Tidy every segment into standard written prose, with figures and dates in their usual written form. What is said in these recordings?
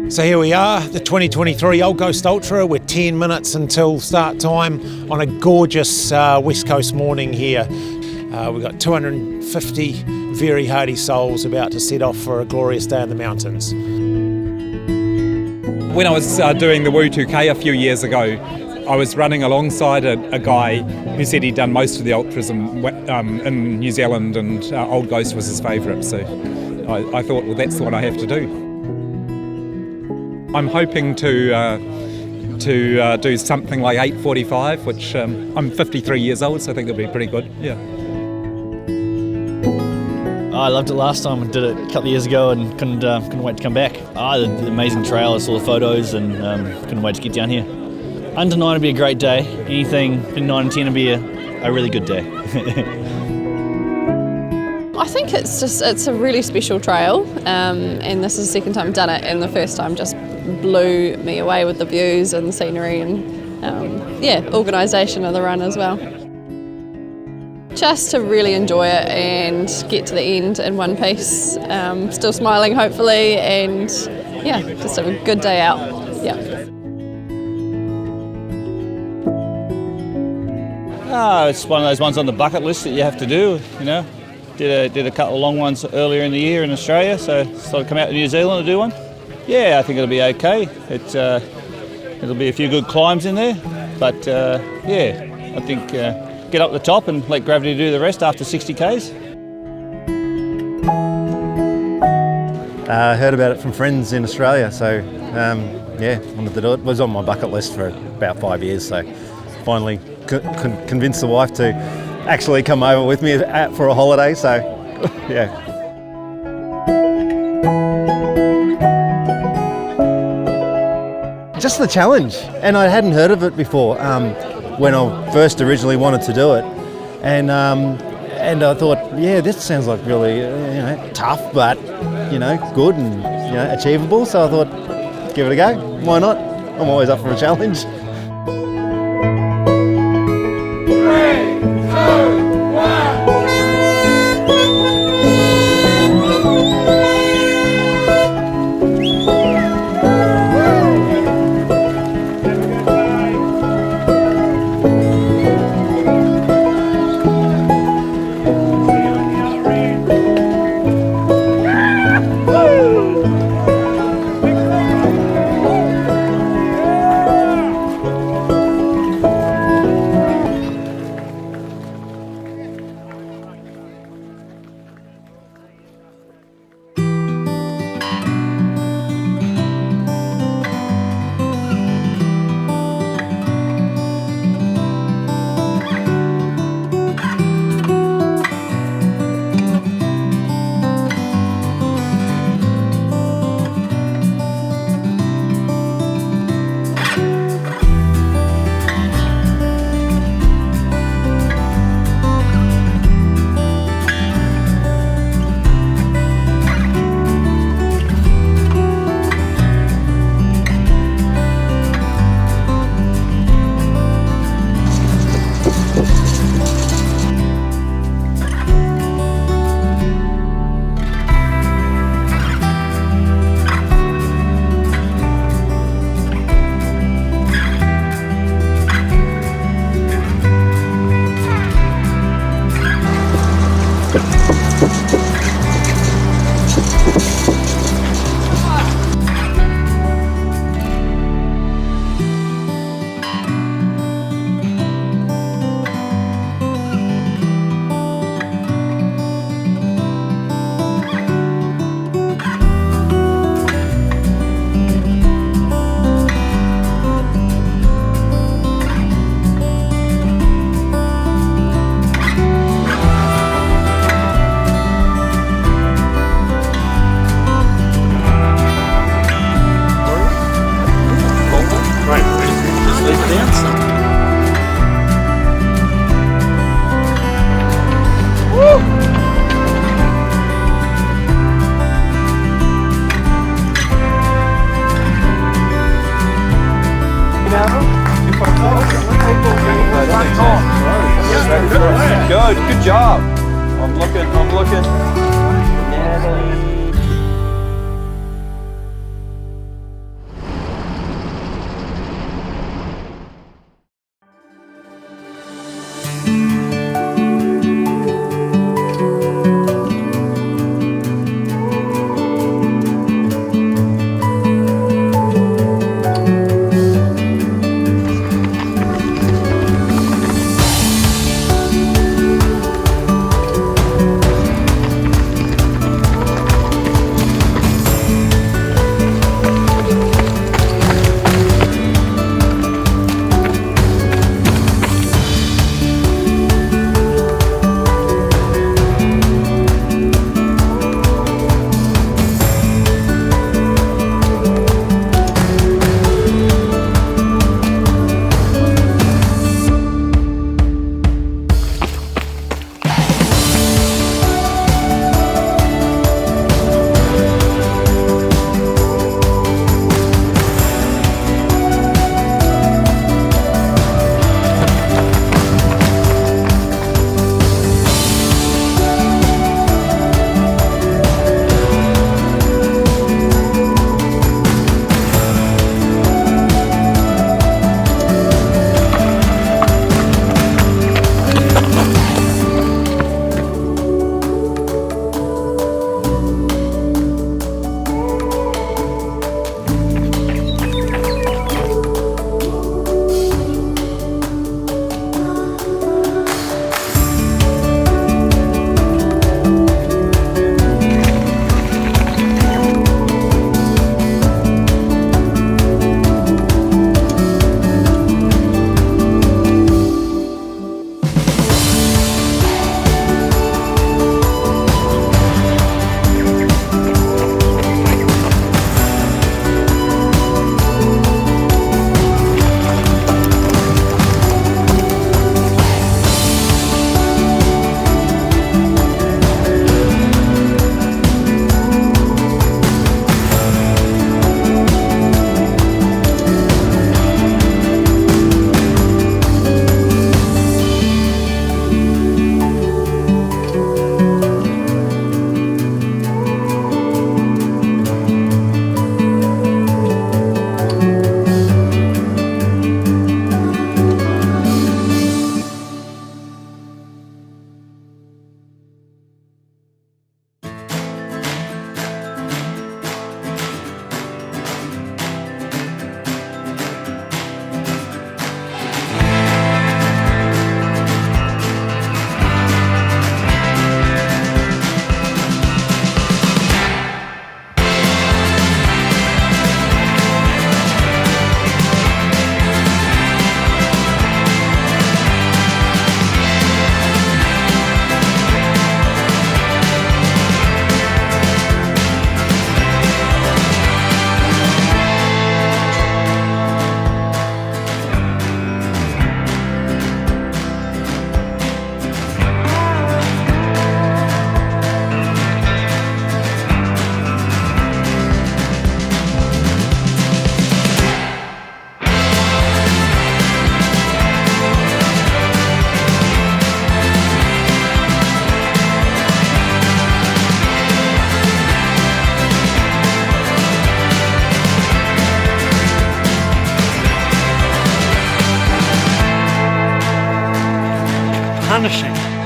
So here we are, the 2023 Old Coast Ultra. We're 10 minutes until start time on a gorgeous West Coast morning here. We've got 250 very hardy souls about to set off for a glorious day in the mountains. When I was doing the Woo 2K a few years ago, I was running alongside a guy who said he'd done most of the ultras in New Zealand, and Old Coast was his favourite. So I thought, well, that's the one I have to do. I'm hoping to do something like 8:45, which I'm 53 years old, so I think it'll be pretty good. Yeah. I loved it last time. I did it a couple of years ago and couldn't wait to come back. The amazing trail, I saw the photos and couldn't wait to get down here. Under 9 would be a great day. Anything between 9 and 10 would be a really good day. I think it's a really special trail, and this is the second time I've done it, and the first time just blew me away with the views and the scenery and organisation of the run as well. Just to really enjoy it and get to the end in one piece, still smiling hopefully, and yeah, just have a good day out. Yeah. It's one of those ones on the bucket list that you have to do, you know. Did a couple of long ones earlier in the year in Australia, so thought I'd come out to New Zealand to do one. Yeah, I think it'll be okay. It'll be a few good climbs in there, but I think get up the top and let gravity do the rest after 60 Ks. Heard about it from friends in Australia, so wanted to do it. It was on my bucket list for about 5 years, so finally convinced the wife to actually come over with me for a holiday, so yeah. Just the challenge, and I hadn't heard of it before when I first originally wanted to do it, and I thought, yeah, this sounds like really tough, but good and achievable. So I thought, give it a go. Why not? I'm always up for a challenge. 3, 2, 1. Good job. I'm looking. Natalie. astonishing.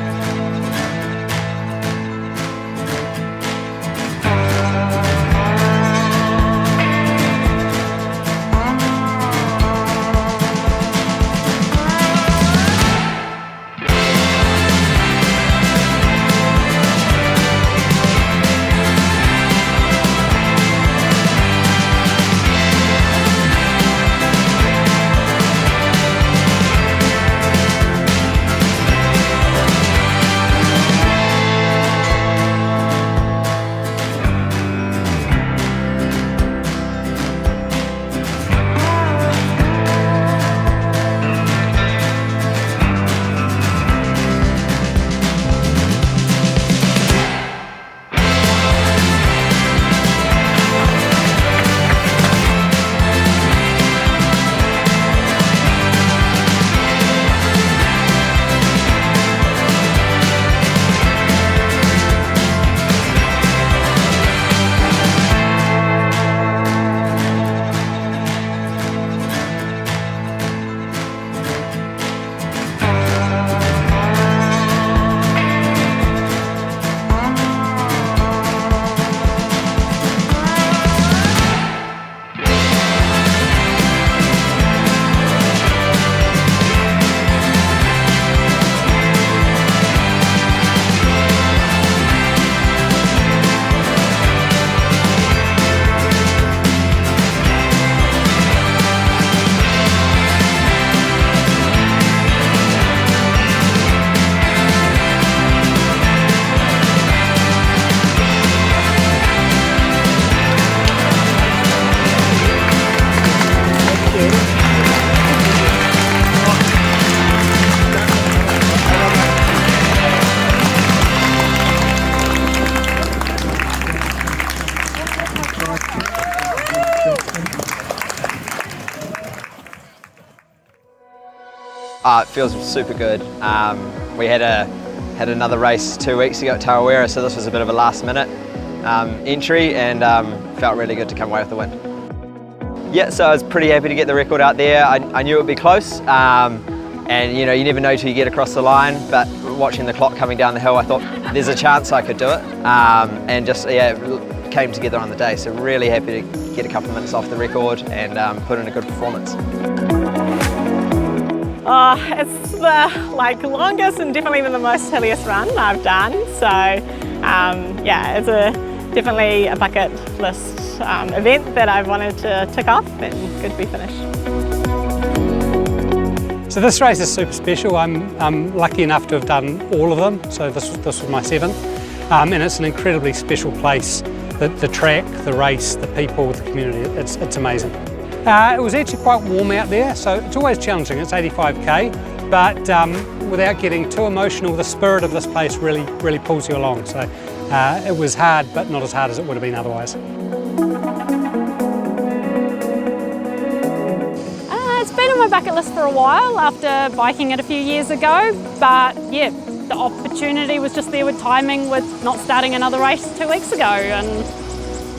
It feels super good. We had another race 2 weeks ago at Tarawera, so this was a bit of a last minute entry, and felt really good to come away with the win. Yeah, so I was pretty happy to get the record out there. I knew it would be close, and you know, you never know till you get across the line, but watching the clock coming down the hill, I thought there's a chance I could do it, and just, yeah, it came together on the day, so really happy to get a couple of minutes off the record and put in a good performance. It's the longest and definitely the most hilliest run I've done. So yeah, it's definitely a bucket list event that I've wanted to tick off, and good to be finished. So this race is super special. I'm lucky enough to have done all of them. So this was my 7th, and it's an incredibly special place. The track, the race, the people, the community. It's amazing. It was actually quite warm out there, so it's always challenging. It's 85k, but without getting too emotional, the spirit of this place really pulls you along. So it was hard, but not as hard as it would have been otherwise. It's been on my bucket list for a while after biking it a few years ago, but yeah, the opportunity was just there with timing, with not starting another race 2 weeks ago, and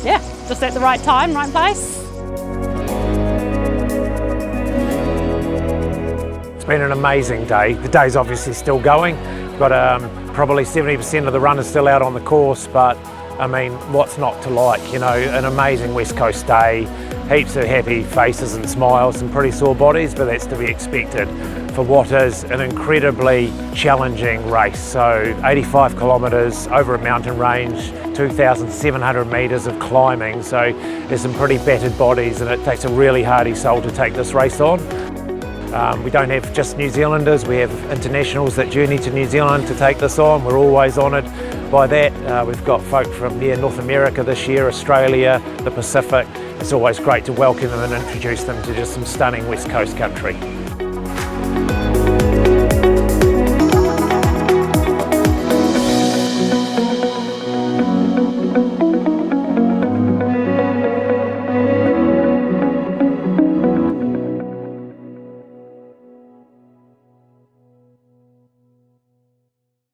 yeah, just at the right time, right place. It's been an amazing day. The day's obviously still going. We've got probably 70% of the runners still out on the course, but I mean, what's not to like? You know, an amazing West Coast day, heaps of happy faces and smiles, some pretty sore bodies, but that's to be expected for what is an incredibly challenging race. So 85 kilometres over a mountain range, 2,700 metres of climbing, so there's some pretty battered bodies, and it takes a really hardy soul to take this race on. We don't have just New Zealanders, we have internationals that journey to New Zealand to take this on. We're always honoured by that. We've got folk from near North America this year, Australia, the Pacific. It's always great to welcome them and introduce them to just some stunning West Coast country.